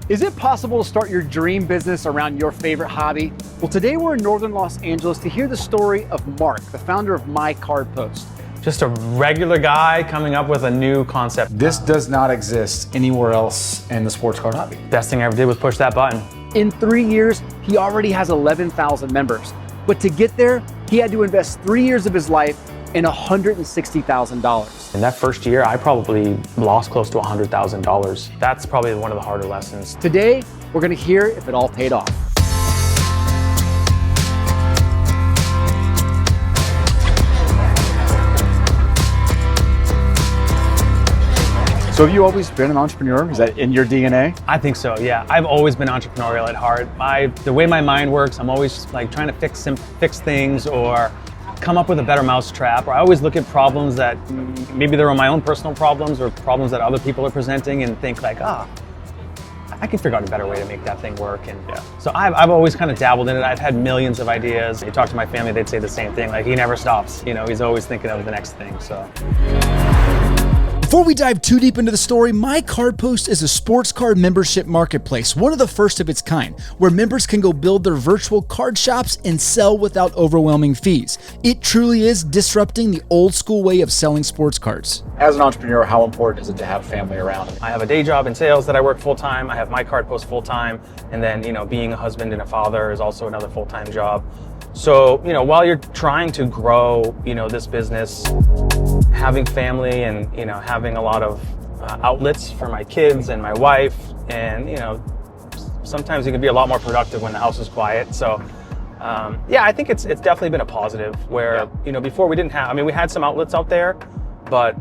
Is it possible to start your dream business around your favorite hobby? Well, today we're in Northern Los Angeles to hear the story of Mark, the founder of MyCardPost. Just a regular guy coming up with a new concept. This does not exist anywhere else in the sports card hobby. Best thing I ever did was push that button. In 3 years, he already has 11,000 members. But to get there, he had to invest 3 years of his life and $160,000. In that first year, I probably lost close to $100,000. That's probably one of the harder lessons. Today, we're gonna hear if it all paid off. So have you always been an entrepreneur? Is that in your DNA? I think so, yeah. I've always been entrepreneurial at heart. The way my mind works, I'm always like trying to fix things or come up with a better mousetrap, or I always look at problems that maybe they're my own personal problems or problems that other people are presenting and think like, I can figure out a better way to make that thing work. And yeah. So I've always kind of dabbled in it. I've had millions of ideas. You talk to my family, they'd say the same thing. Like, he never stops. You know, he's always thinking of the next thing, so. Before we dive too deep into the story, MyCardPost is a sports card membership marketplace, one of the first of its kind, where members can go build their virtual card shops and sell without overwhelming fees. It truly is disrupting the old school way of selling sports cards. As an entrepreneur, how important is it to have family around? I have a day job in sales that I work full-time. I have MyCardPost full-time. And then, you know, being a husband and a father is also another full-time job. So, you know, while you're trying to grow, you know, this business, having family and, you know, having a lot of outlets for my kids and my wife, and, you know, sometimes you can be a lot more productive when the house is quiet. So, yeah, I think it's definitely been a positive where, you know, before we didn't have, I mean, we had some outlets out there, but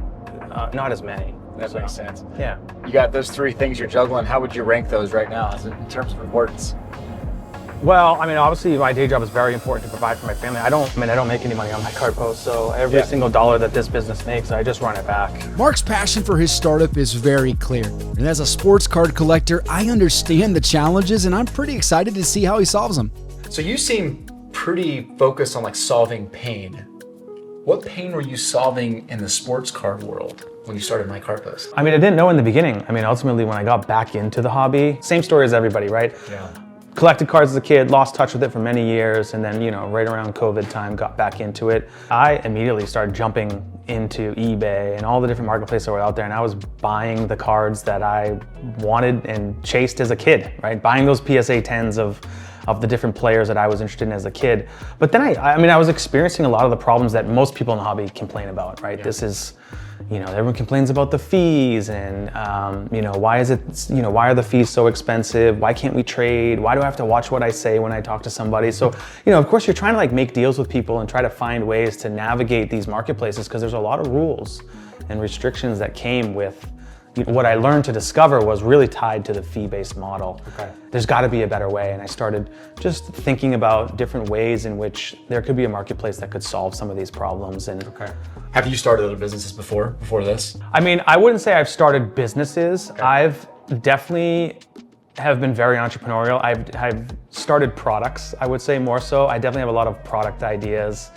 not as many. That makes sense. Yeah. You got those three things you're juggling. How would you rank those right now in terms of importance? Well, I mean, obviously my day job is very important to provide for my family. I don't make any money on MyCardPost, so every single dollar that this business makes, I just run it back. Mark's passion for his startup is very clear. And as a sports card collector, I understand the challenges and I'm pretty excited to see how he solves them. So you seem pretty focused on like solving pain. What pain were you solving in the sports card world when you started MyCardPost? I mean, I didn't know in the beginning. I mean, ultimately when I got back into the hobby, same story as everybody, right? Yeah. Collected cards as a kid, lost touch with it for many years, and then, you know, right around COVID time, got back into it. I immediately started jumping into eBay and all the different marketplaces that were out there, and I was buying the cards that I wanted and chased as a kid, right? Buying those PSA 10s of the different players that I was interested in as a kid. But then I was experiencing a lot of the problems that most people in the hobby complain about, right? Yeah. This is, you know, everyone complains about the fees and, you know, why are the fees so expensive? Why can't we trade? Why do I have to watch what I say when I talk to somebody? So, you know, of course you're trying to like make deals with people and try to find ways to navigate these marketplaces because there's a lot of rules and restrictions that came with what I learned to discover was really tied to the fee-based model. Okay. There's got to be a better way, and I started just thinking about different ways in which there could be a marketplace that could solve some of these problems. And okay. Have you started other businesses before this? I mean, I wouldn't say I've started businesses. Okay. I've definitely have been very entrepreneurial. I've started products, I would say more so. I definitely have a lot of product ideas.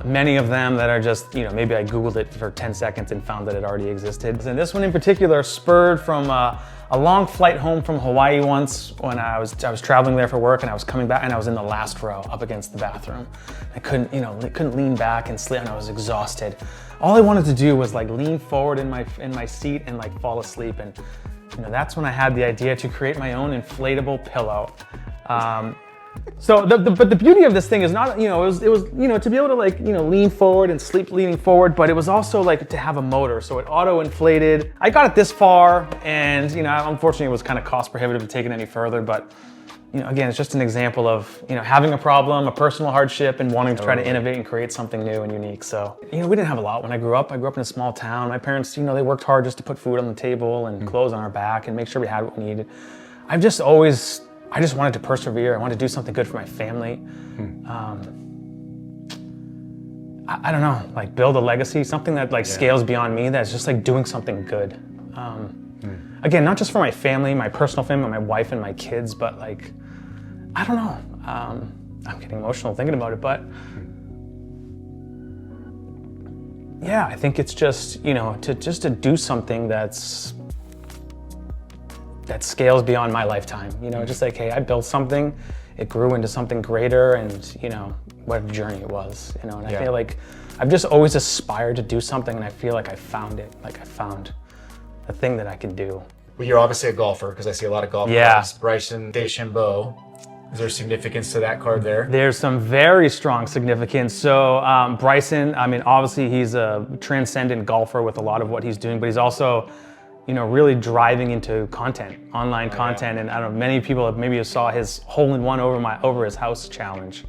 Many of them that are just, you know, maybe I Googled it for 10 seconds and found that it already existed. And this one in particular spurred from a long flight home from Hawaii once when I was traveling there for work, and I was coming back and I was in the last row up against the bathroom. I couldn't lean back and sleep, and I was exhausted. All I wanted to do was like lean forward in my seat and like fall asleep. And, you know, that's when I had the idea to create my own inflatable pillow. But the beauty of this thing is not, you know, it was, you know, to be able to like, you know, lean forward and sleep leaning forward, but it was also like to have a motor. So it auto inflated. I got it this far, and, you know, unfortunately it was kind of cost prohibitive to take it any further, but, you know, again, it's just an example of, you know, having a problem, a personal hardship, and wanting to try to innovate and create something new and unique. So, you know, we didn't have a lot when I grew up. I grew up in a small town. My parents, you know, they worked hard just to put food on the table and clothes on our back and make sure we had what we needed. I just wanted to persevere. I wanted to do something good for my family. I don't know, like build a legacy, something that like scales beyond me, that's just like doing something good. Again, not just for my family, my personal family, my wife and my kids, but like, I don't know. I'm getting emotional thinking about it, but yeah, I think it's just, you know, to do something that's that scales beyond my lifetime. You know, just like, hey, I built something, it grew into something greater, and you know, what a journey it was. You know, and I feel like I've just always aspired to do something, and I feel like I found it. Like I found a thing that I can do. Well, you're obviously a golfer, because I see a lot of golf cards. Bryson, DeChambeau. Is there significance to that card there? There's some very strong significance. So Bryson, I mean, obviously he's a transcendent golfer with a lot of what he's doing, but he's also, you know, really driving into content, online content. And I don't know, many people have maybe saw his hole-in-one over his house challenge.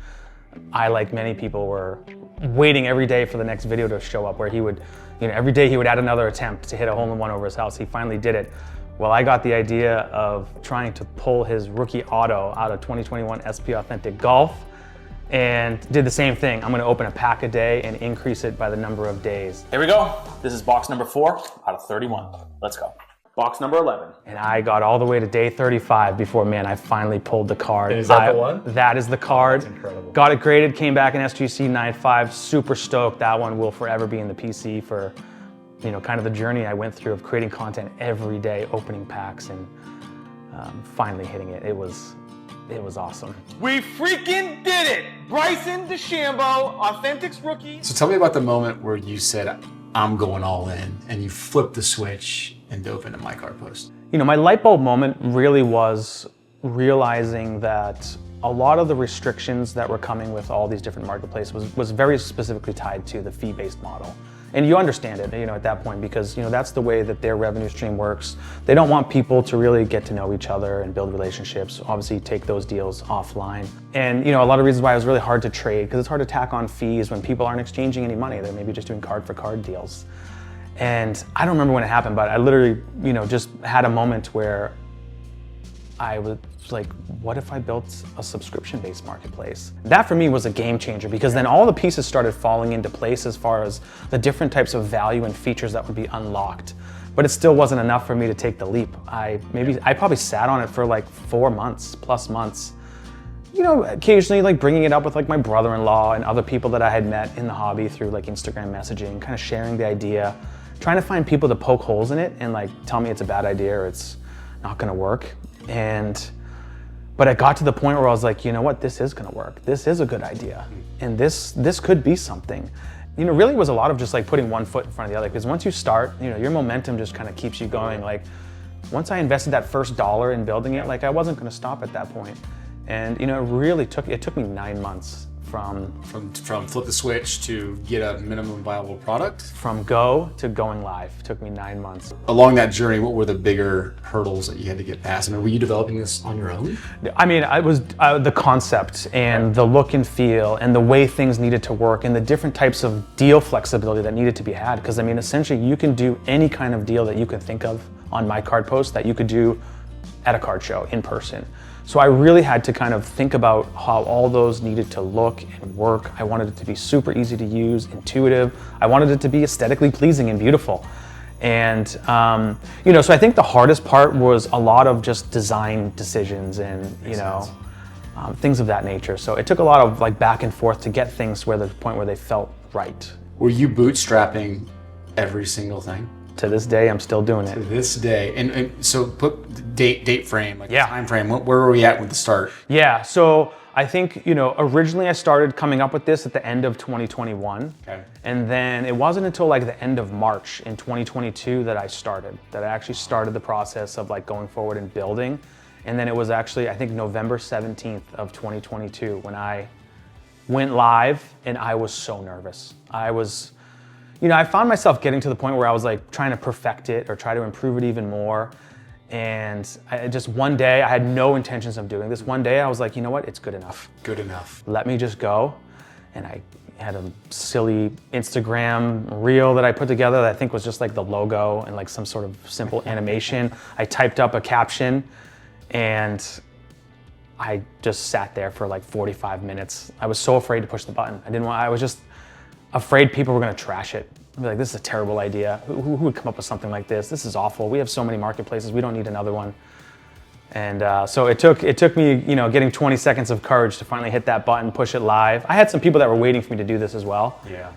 I, like many people, were waiting every day for the next video to show up, where he would, you know, every day he would add another attempt to hit a hole-in-one over his house. He finally did it. Well, I got the idea of trying to pull his rookie auto out of 2021 SP Authentic Golf and did the same thing. I'm gonna open a pack a day and increase it by the number of days. Here we go. This is box number 4 out of 31. Let's go. Box number 11. And I got all the way to day 35 before, man, I finally pulled the card. And is that the one? That is the card. That's incredible. Got it graded, came back in SGC 9.5, super stoked. That one will forever be in the PC for, you know, kind of the journey I went through of creating content every day, opening packs, and finally hitting it. It was awesome. We freaking did it! Bryson DeChambeau, Authentics rookie. So tell me about the moment where you said, I'm going all in, and you flipped the switch and dove into MyCardPost. You know, my light bulb moment really was realizing that a lot of the restrictions that were coming with all these different marketplaces was very specifically tied to the fee-based model. And you understand it, you know, at that point, because, you know, that's the way that their revenue stream works. They don't want people to really get to know each other and build relationships. Obviously, take those deals offline. And, you know, a lot of reasons why it was really hard to trade, because it's hard to tack on fees when people aren't exchanging any money. They're maybe just doing card-for-card deals. And I don't remember when it happened, but I literally, you know, just had a moment where I was like, what if I built a subscription-based marketplace? That for me was a game changer, because then all the pieces started falling into place as far as the different types of value and features that would be unlocked. But it still wasn't enough for me to take the leap. I probably sat on it for like 4 months, plus months. You know, occasionally like bringing it up with like my brother-in-law and other people that I had met in the hobby through like Instagram messaging, kind of sharing the idea, trying to find people to poke holes in it and like tell me it's a bad idea or it's not gonna work. But I got to the point where I was like, you know what, this is gonna work. This is a good idea. And this could be something. You know, really was a lot of just like putting one foot in front of the other, because once you start, you know, your momentum just kind of keeps you going. Like once I invested that first dollar in building it, like I wasn't gonna stop at that point. And you know, it took me 9 months from flip the switch to get a minimum viable product? From go to going live. It took me 9 months. Along that journey, what were the bigger hurdles that you had to get past? I mean, were you developing this on your own? I mean, I was the concept and the look and feel and the way things needed to work and the different types of deal flexibility that needed to be had. Because I mean, essentially you can do any kind of deal that you can think of on MyCardPost that you could do at a card show in person. So I really had to kind of think about how all those needed to look and work. I wanted it to be super easy to use, intuitive. I wanted it to be aesthetically pleasing and beautiful. And, you know, so I think the hardest part was a lot of just design decisions and, you know, things of that nature. So it took a lot of like back and forth to get things to the point where they felt right. Were you bootstrapping every single thing? To this day, I'm still doing it. To this day, and so put date frame, like yeah. time frame. Where were we at with the start? Yeah, so I think, you know, originally I started coming up with this at the end of 2021. Okay. And then it wasn't until like the end of March in 2022 that I actually started the process of like going forward and building. And then it was actually, I think, November 17th of 2022 when I went live, and I was so nervous. You know, I found myself getting to the point where I was like trying to perfect it or try to improve it even more. And just one day, I had no intentions of doing this. One day I was like, you know what, it's good enough. Good enough. Let me just go. And I had a silly Instagram reel that I put together that I think was just like the logo and like some sort of simple animation. I typed up a caption and I just sat there for like 45 minutes. I was so afraid to push the button. I was just afraid people were gonna trash it. I'd be like, this is a terrible idea. Who would come up with something like this? This is awful. We have so many marketplaces. We don't need another one. And so it took me, you know, getting 20 seconds of courage to finally hit that button, push it live. I had some people that were waiting for me to do this as well. Yeah.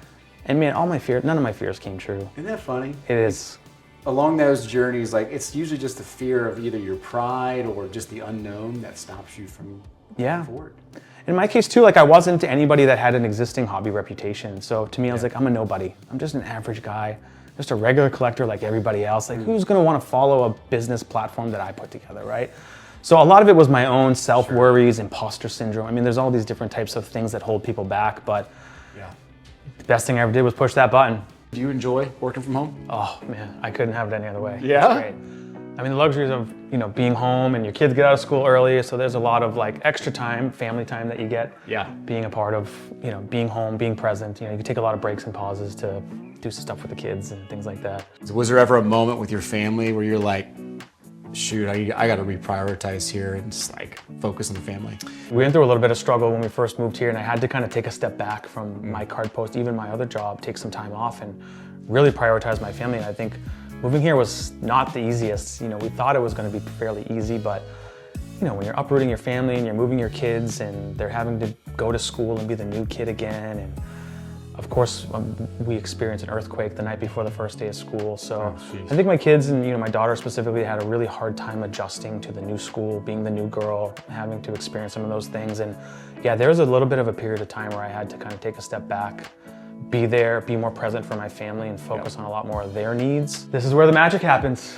And man, none of my fears came true. Isn't that funny? It is. along those journeys, like it's usually just the fear of either your pride or just the unknown that stops you from moving forward. In my case too, like I wasn't anybody that had an existing hobby reputation. So to me, I was like, I'm a nobody. I'm just an average guy, just a regular collector like everybody else. Like who's gonna wanna follow a business platform that I put together, right? So a lot of it was my own self-worries, imposter syndrome. I mean, there's all these different types of things that hold people back, but the best thing I ever did was push that button. Do you enjoy working from home? Oh man, I couldn't have it any other way. Yeah? It's great. I mean, the luxuries of, you know, being home and your kids get out of school early, so there's a lot of like extra time, family time that you get. Yeah. Being a part of, you know, being home, being present. You know, you can take a lot of breaks and pauses to do some stuff with the kids and things like that. Was there ever a moment with your family where you're like, shoot, I got to reprioritize here and just like focus on the family? We went through a little bit of struggle when we first moved here, and I had to kind of take a step back from MyCardPost, even my other job, take some time off and really prioritize my family. And I think moving here was not the easiest. You know, we thought it was going to be fairly easy, but you know, when you're uprooting your family and you're moving your kids and they're having to go to school and be the new kid again, and of course, we experienced an earthquake the night before the first day of school. So I think my kids and, you know, my daughter specifically had a really hard time adjusting to the new school, being the new girl, having to experience some of those things. And yeah, there was a little bit of a period of time where I had to kind of take a step back, be there, be more present for my family and focus on a lot more of their needs. This is where the magic happens.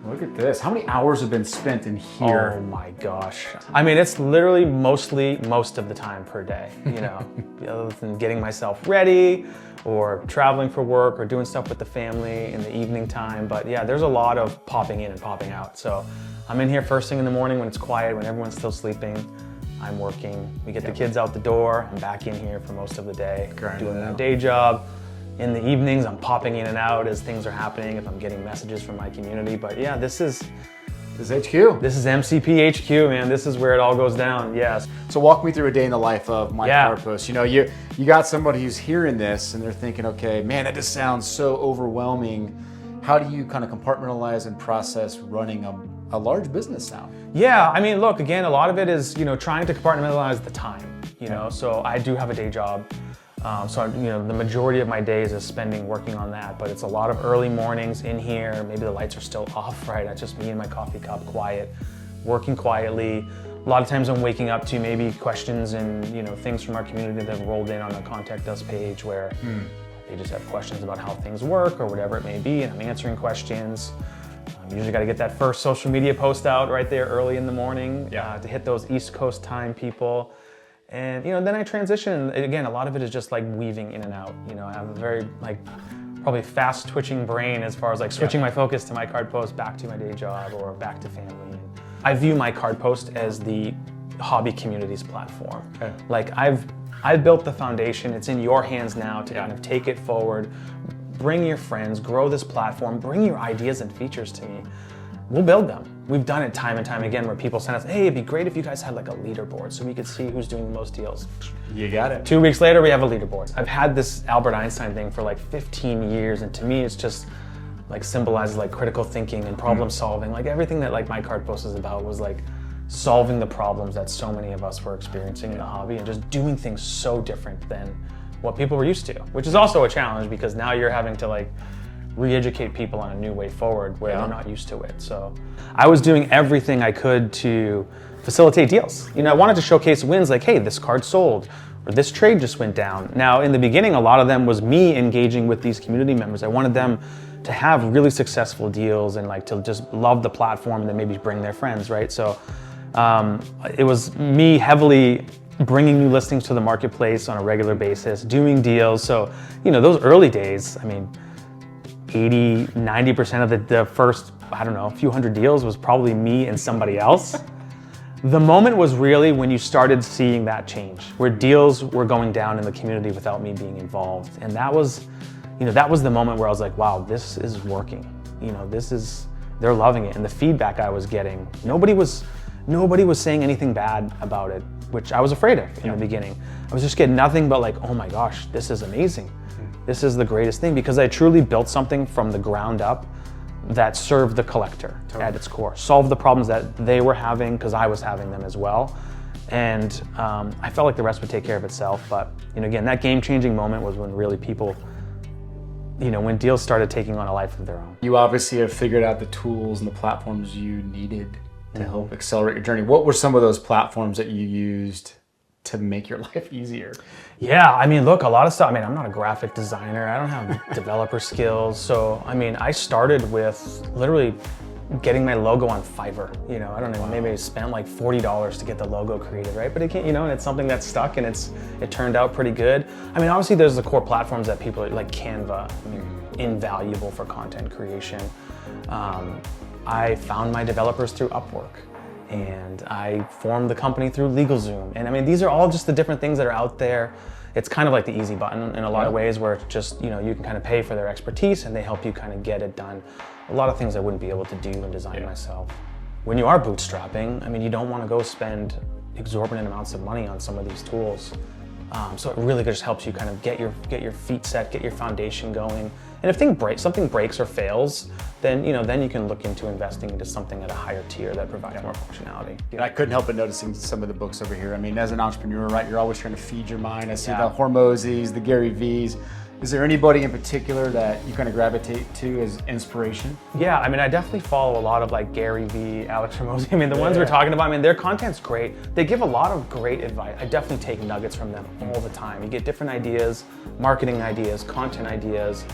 Look at this. How many hours have been spent in here? Oh my gosh. I mean, it's literally most of the time per day, you know, other than getting myself ready or traveling for work or doing stuff with the family in the evening time. But yeah, there's a lot of popping in and popping out. So I'm in here first thing in the morning when it's quiet, when everyone's still sleeping. I'm working. We get the kids out the door. I'm back in here for most of the day, doing my day job. In the evenings, I'm popping in and out as things are happening, if I'm getting messages from my community. But yeah, this is HQ. This is MCP HQ, man. This is where it all goes down, yes. So walk me through a day in the life of MyCardPost. You know, you got somebody who's hearing this and they're thinking, okay, man, that just sounds so overwhelming. How do you kind of compartmentalize and process running a large business now? Yeah, I mean, look, again, a lot of it is, you know, trying to compartmentalize the time, you know, so I do have a day job. So, you know, the majority of my days is spending working on that, but it's a lot of early mornings in here. Maybe the lights are still off, right? It's just me and my coffee cup, quiet, working quietly. A lot of times I'm waking up to maybe questions and, you know, things from our community that have rolled in on the Contact Us page where they just have questions about how things work or whatever it may be, and I'm answering questions. Usually got to get that first social media post out right there early in the morning to hit those East Coast time people. And, you know, then I transition. Again, a lot of it is just like weaving in and out. You know, I have a very, like, probably fast twitching brain as far as like switching my focus to MyCardPost, back to my day job or back to family. I view MyCardPost as the hobby communities platform. Okay. Like I've built the foundation. It's in your hands now to kind of take it forward, bring your friends, grow this platform, bring your ideas and features to me. We'll build them. We've done it time and time again where people send us, hey, it'd be great if you guys had like a leaderboard so we could see who's doing the most deals. You got it. 2 weeks later, we have a leaderboard. I've had this Albert Einstein thing for like 15 years, and to me, it's just like symbolizes like critical thinking and problem solving. Like everything that like MyCardPost is about was like solving the problems that so many of us were experiencing in the hobby and just doing things so different than what people were used to, which is also a challenge because now you're having to like re-educate people on a new way forward where they're not used to it. So I was doing everything I could to facilitate deals. You know, I wanted to showcase wins like, hey, this card sold, or this trade just went down. Now, in the beginning, a lot of them was me engaging with these community members. I wanted them to have really successful deals and like to just love the platform and then maybe bring their friends, right? So it was me heavily bringing new listings to the marketplace on a regular basis, doing deals. So, you know, those early days, I mean, 80, 90% of the first, I don't know, a few hundred deals was probably me and somebody else. The moment was really when you started seeing that change, where deals were going down in the community without me being involved. And that was, you know, that was the moment where I was like, wow, this is working. You know, they're loving it. And the feedback I was getting, nobody was saying anything bad about it, which I was afraid of in the beginning. I was just getting nothing but like, oh my gosh, this is amazing. This is the greatest thing because I truly built something from the ground up that served the collector at its core, solved the problems that they were having because I was having them as well. And I felt like the rest would take care of itself. But, you know, again, that game-changing moment was when really people when deals started taking on a life of their own. You obviously have figured out the tools and the platforms you needed to help accelerate your journey. What were some of those platforms that you used to make your life easier? Yeah, I mean, look, a lot of stuff. I mean, I'm not a graphic designer. I don't have developer skills. So, I mean, I started with literally getting my logo on Fiverr. I don't know, maybe I spent like $40 to get the logo created, right? But it can't, and it's something that's stuck and it turned out pretty good. I mean, obviously there's the core platforms that people like Canva, I mean, invaluable for content creation. I found my developers through Upwork, and I formed the company through LegalZoom. And I mean, these are all just the different things that are out there. It's kind of like the easy button in a lot of ways, where it's just, you can kind of pay for their expertise and they help you kind of get it done. A lot of things I wouldn't be able to do and design myself. When you are bootstrapping, I mean, you don't want to go spend exorbitant amounts of money on some of these tools. So it really just helps you kind of get your feet set, get your foundation going. And if something breaks or fails, then then you can look into investing into something at a higher tier that provides more functionality. And I couldn't help but noticing some of the books over here. I mean, as an entrepreneur, right, you're always trying to feed your mind. I see the Hormozis, the Gary V's. Is there anybody in particular that you kind of gravitate to as inspiration? Yeah, I mean, I definitely follow a lot of like Gary V, Alex Hormozi. I mean, the ones we're talking about, I mean, their content's great. They give a lot of great advice. I definitely take nuggets from them all the time. You get different ideas, marketing ideas, content ideas,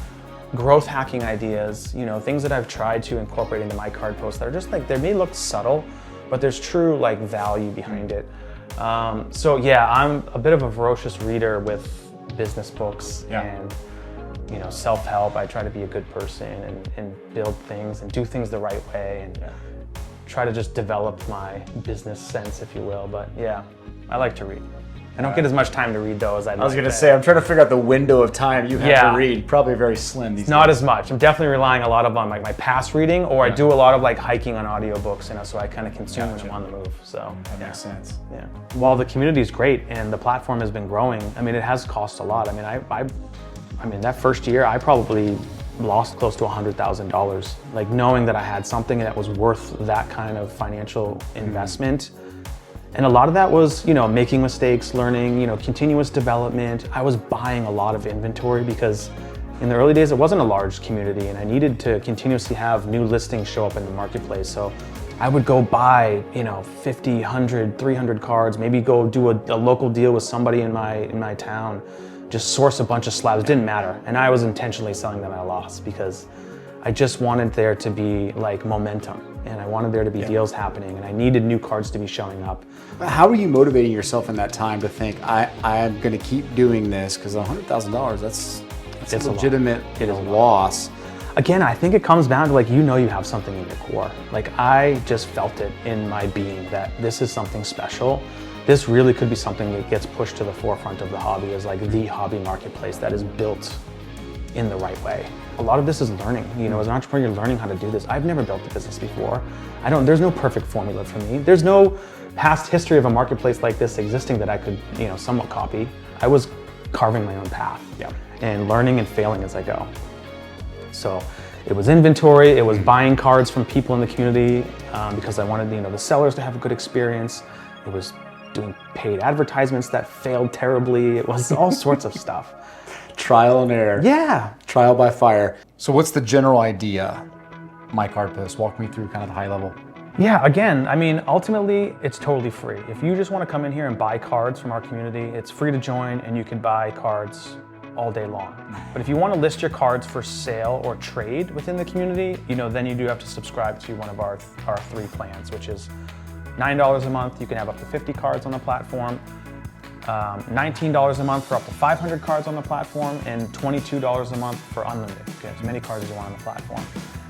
growth hacking ideas, things that I've tried to incorporate into MyCardPost that are just like, they may look subtle, but there's true like value behind it. So yeah, I'm a bit of a voracious reader with business books and self-help. I try to be a good person and build things and do things the right way and try to just develop my business sense, if you will. But yeah, I like to read. I don't get as much time to read though as I'd like. I was gonna say, I'm trying to figure out the window of time you have to read. Probably very slim these days. Not as much. I'm definitely relying a lot on my past reading, or I do a lot of like hiking on audiobooks, so I kind of consume when I'm on the move. So that makes sense. Yeah. While the community is great and the platform has been growing, I mean, it has cost a lot. I mean, I mean that first year I probably lost close to $100,000, like knowing that I had something that was worth that kind of financial investment. And a lot of that was, making mistakes, learning, continuous development. I was buying a lot of inventory because in the early days, it wasn't a large community and I needed to continuously have new listings show up in the marketplace. So I would go buy, 50, 100, 300 cards, maybe go do a local deal with somebody in my town, just source a bunch of slabs, it didn't matter. And I was intentionally selling them at a loss because I just wanted there to be like momentum and I wanted there to be deals happening and I needed new cards to be showing up. How were you motivating yourself in that time to think, I'm gonna keep doing this because $100,000, that's a legitimate loss. Again, I think it comes down to like, you have something in your core. Like I just felt it in my being that this is something special. This really could be something that gets pushed to the forefront of the hobby as like the hobby marketplace that is built in the right way. A lot of this is learning. As an entrepreneur, you're learning how to do this. I've never built a business before. There's no perfect formula for me. There's no past history of a marketplace like this existing that I could, somewhat copy. I was carving my own path and learning and failing as I go. So it was inventory, it was buying cards from people in the community because I wanted, the sellers to have a good experience. It was doing paid advertisements that failed terribly. It was all sorts of stuff. Trial and error. Yeah. Trial by fire. So what's the general idea, MyCardPost? Walk me through kind of the high level. Yeah, again, I mean, ultimately, it's totally free. If you just want to come in here and buy cards from our community, it's free to join and you can buy cards all day long. But if you want to list your cards for sale or trade within the community, then you do have to subscribe to one of our 3 plans, which is $9 a month. You can have up to 50 cards on the platform. $19 a month for up to 500 cards on the platform, and $22 a month for unlimited. You can have as many cards as you want on the platform.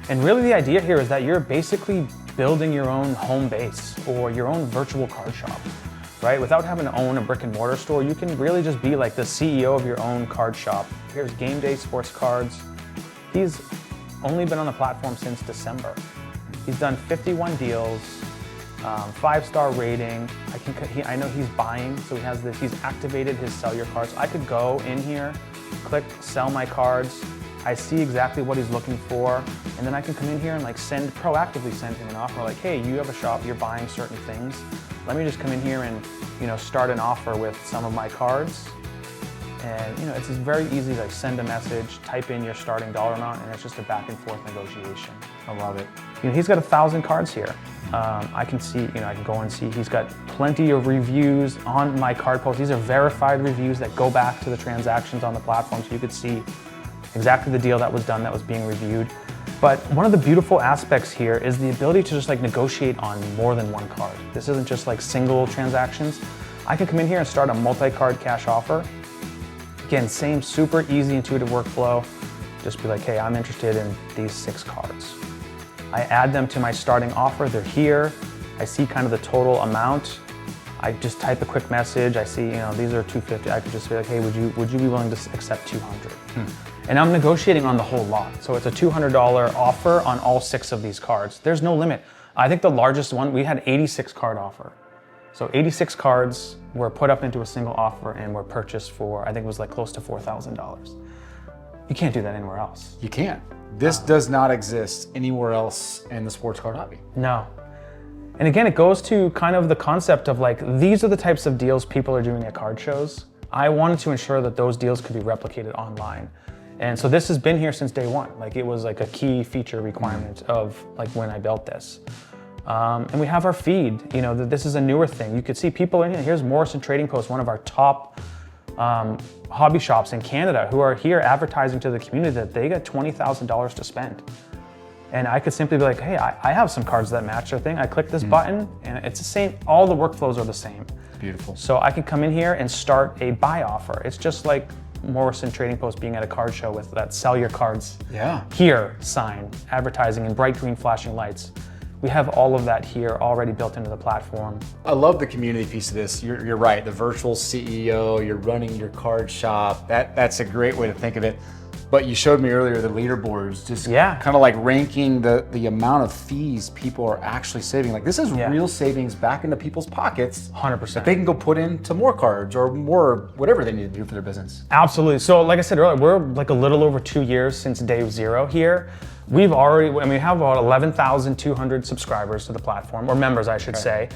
And really the idea here is that you're basically building your own home base or your own virtual card shop, right? Without having to own a brick and mortar store, you can really just be like the CEO of your own card shop. Here's Game Day Sports Cards. He's only been on the platform since December. He's done 51 deals, 5-star rating. I know he's buying, so he has this. He's activated his sell your cards. I could go in here, click sell my cards. I see exactly what he's looking for, and then I can come in here and like proactively send him an offer. Like, hey, you have a shop, you're buying certain things. Let me just come in here and start an offer with some of my cards, And it's just very easy to send a message, type in your starting dollar amount, and it's just a back and forth negotiation. I love it. He's got 1,000 cards here. I can see, I can go and see he's got plenty of reviews on MyCardPost. These are verified reviews that go back to the transactions on the platform, so you could see exactly the deal that was done, that was being reviewed. But one of the beautiful aspects here is the ability to just negotiate on more than one card. This isn't just single transactions. I can come in here and start a multi-card cash offer. Again, same super easy, intuitive workflow. Just be like, hey, I'm interested in these 6 cards. I add them to my starting offer. They're here. I see kind of the total amount. I just type a quick message. I see, these are $250. I could just be like, hey, would you be willing to accept $200? And I'm negotiating on the whole lot. So it's a $200 offer on all 6 of these cards. There's no limit. I think the largest one, we had 86 card offer. So 86 cards were put up into a single offer and were purchased for, I think it was close to $4,000. You can't do that anywhere else. You can't. This does not exist anywhere else in the sports card hobby. No. And again, it goes to kind of the concept of these are the types of deals people are doing at card shows. I wanted to ensure that those deals could be replicated online. And so this has been here since day one. It was a key feature requirement of when I built this. And we have our feed, this is a newer thing. You could see people in here. Here's Morrison Trading Post, one of our top hobby shops in Canada, who are here advertising to the community that they got $20,000 to spend. And I could simply be like, hey, I have some cards that match their thing. I click this button and it's the same. All the workflows are the same. Beautiful. So I can come in here and start a buy offer. It's just like Morrison Trading Post being at a card show with that sell your cards here sign, advertising in bright green flashing lights. We have all of that here already built into the platform. I love the community piece of this. You're right, the virtual CEO, you're running your card shop. That's a great way to think of it. But you showed me earlier the leaderboards, just kind of ranking the amount of fees people are actually saving. This is real savings back into people's pockets. 100%. That they can go put into more cards or more whatever they need to do for their business. Absolutely. So like I said earlier, we're a little over 2 years since day 0 here. We've already, we have about 11,200 subscribers to the platform, or members I should say.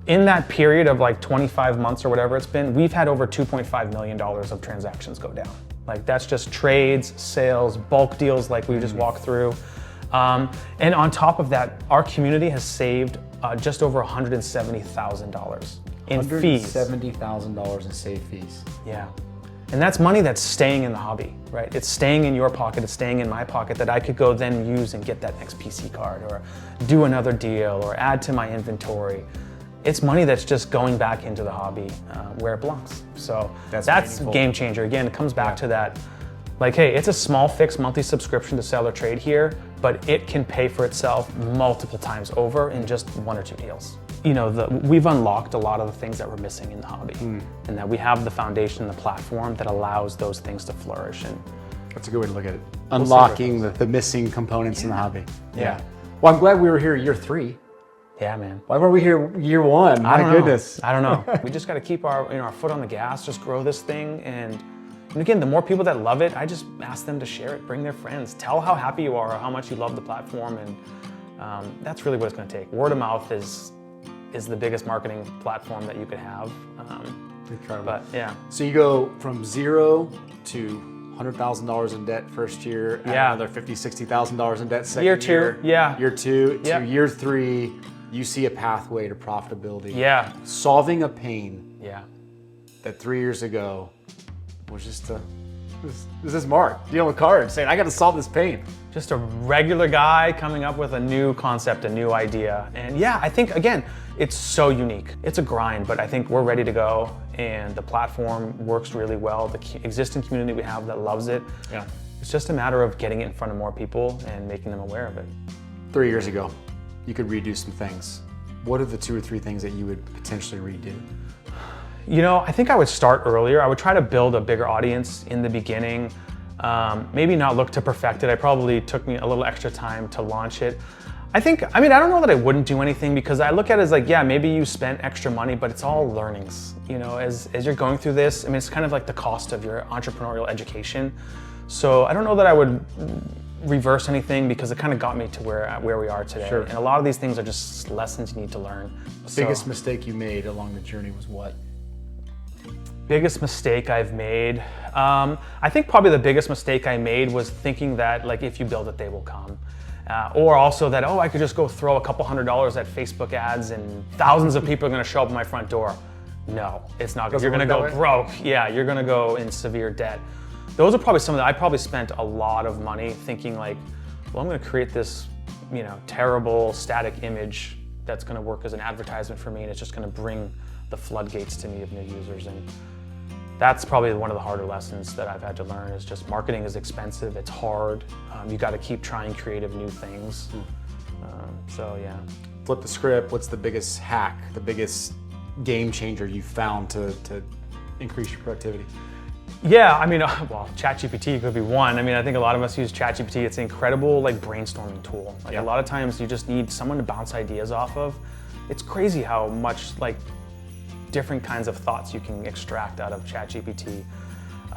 In that period of 25 months or whatever it's been, we've had over $2.5 million of transactions go down. That's just trades, sales, bulk deals we just walked through. And on top of that, our community has saved just over $170,000 in fees. $170,000 in saved fees. Yeah. And that's money that's staying in the hobby, right? It's staying in your pocket, it's staying in my pocket that I could go then use and get that next PC card or do another deal or add to my inventory. It's money that's just going back into the hobby where it belongs. So that's a game changer. Again, it comes back to that, hey, it's a small fixed monthly subscription to sell or trade here, but it can pay for itself multiple times over in just 1 or 2 deals. We've unlocked a lot of the things that were missing in the hobby, and that we have the foundation, the platform that allows those things to flourish. And that's a good way to look at it. Unlocking the missing components in the hobby. Yeah. Well, I'm glad we were here year 3. Yeah, man. Why weren't we here year 1? My goodness. I don't know. We just got to keep our foot on the gas, just grow this thing. And again, the more people that love it, I just ask them to share it, bring their friends, tell how happy you are or how much you love the platform. And that's really what it's going to take. Word of mouth is the biggest marketing platform that you could have. Incredible. But yeah. So you go from 0 to $100,000 in debt first year, and another $50,000, $60,000 in debt second year. Year 2, Year 2 to year 3, you see a pathway to profitability. Yeah. Solving a pain. Yeah. That 3 years ago was just this is Mark dealing with cards, saying I got to solve this pain. Just a regular guy coming up with a new concept, a new idea. And I think, again, it's so unique. It's a grind, but I think we're ready to go, and the platform works really well. The existing community we have that loves it. Yeah. It's just a matter of getting it in front of more people and making them aware of it. 3 years ago, you could redo some things. What are the 2 or 3 things that you would potentially redo? I think I would start earlier. I would try to build a bigger audience in the beginning. Maybe not look to perfect it. It probably took me a little extra time to launch it. I don't know that I wouldn't do anything, because I look at it as maybe you spent extra money, but it's all learnings. As you're going through this, it's kind of like the cost of your entrepreneurial education. So I don't know that I would reverse anything, because it kind of got me to where we are today. Sure. And a lot of these things are just lessons you need to learn. The biggest mistake you made along the journey was what? Biggest mistake I've made. I think probably the biggest mistake I made was thinking that like if you build it, they will come. Or also that, oh, I could just go throw a couple $100s at Facebook ads and thousands of people are gonna show up at my front door. No, it's not. You're gonna go broke. Yeah, you're gonna go in severe debt. Those are probably some of the, I probably spent a lot of money thinking like, well, I'm gonna create this, you know, terrible static image that's gonna work as an advertisement for me, and it's just gonna bring the floodgates to me of new users. And that's probably one of the harder lessons that I've had to learn, is just marketing is expensive, it's hard. You gotta keep trying creative new things. So yeah. Flip the script, what's the biggest hack, the biggest game changer you found to increase your productivity? Yeah, I mean, well, ChatGPT could be one. I mean, I think a lot of us use ChatGPT. It's an incredible like brainstorming tool. Like a lot of times you just need someone to bounce ideas off of. It's crazy how much like different kinds of thoughts you can extract out of ChatGPT.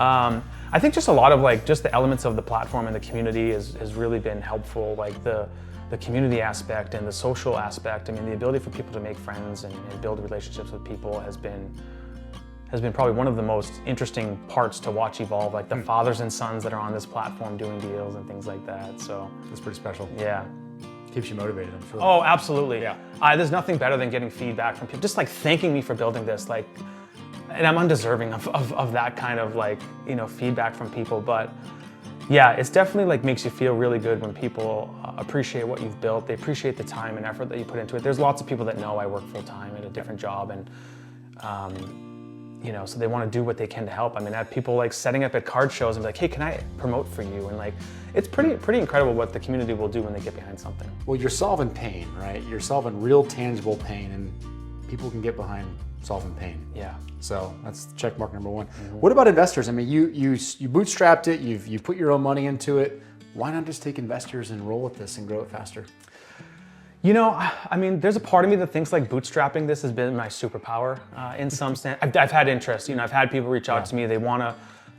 I think just a lot of like just the elements of the platform and the community has really been helpful. Like the community aspect and the social aspect. I mean, the ability for people to make friends and build relationships with people has been probably one of the most interesting parts to watch evolve. Like the fathers and sons that are on this platform doing deals and things like that. So that's pretty special. Yeah. Keeps you motivated, I'm sure. Oh, absolutely. Yeah. There's nothing better than getting feedback from people, just like thanking me for building this. Like, and I'm undeserving of that kind of like, you know, feedback from people. But yeah, it's definitely like makes you feel really good when people appreciate what you've built. They appreciate the time and effort that you put into it. There's lots of people that know I work full time at a different job, and you know, so they want to do what they can to help. I mean, I have people like setting up at card shows and be like, hey, can I promote for you? And like, it's pretty incredible what the community will do when they get behind something. Well, you're solving pain, right? You're solving real tangible pain, and people can get behind solving pain. Yeah. So that's check mark number one. What about investors? I mean, you bootstrapped it, you've put your own money into it. Why not just take investors and roll with this and grow it faster? You know, I mean, there's a part of me that thinks like bootstrapping this has been my superpower in some sense. I've had interest. You know, I've had people reach out to me. They want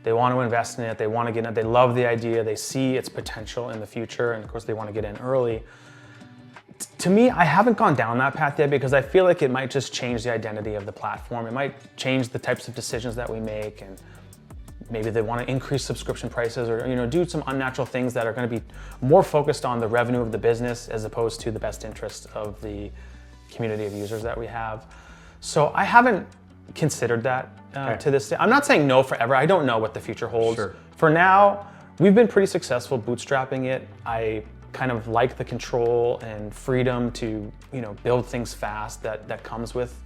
to invest in it. They want to get in it. They love the idea. They see its potential in the future, and of course, they want to get in early. To me, I haven't gone down that path yet because I feel like it might just change the identity of the platform. It might change the types of decisions that we make, and maybe they want to increase subscription prices, or you know, do some unnatural things that are going to be more focused on the revenue of the business as opposed to the best interest of the community of users that we have. So I haven't considered that to this day. I'm not saying no forever. I don't know what the future holds. Sure. For now, we've been pretty successful bootstrapping it. I kind of like the control and freedom to, you know, build things fast that comes with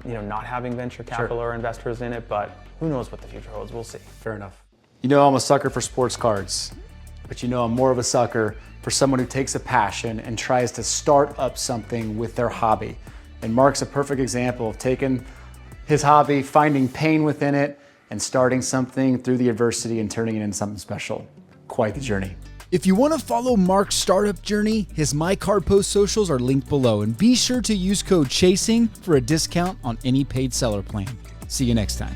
you know, not having venture capital or investors in it, but who knows what the future holds. We'll see. Fair enough. You know, I'm a sucker for sports cards, but you know, I'm more of a sucker for someone who takes a passion and tries to start up something with their hobby. And Mark's a perfect example of taking his hobby, finding pain within it, and starting something through the adversity and turning it into something special. Quite the journey. If you want to follow Mark's startup journey, his MyCardPost socials are linked below, and be sure to use code CHASING for a discount on any paid seller plan. See you next time.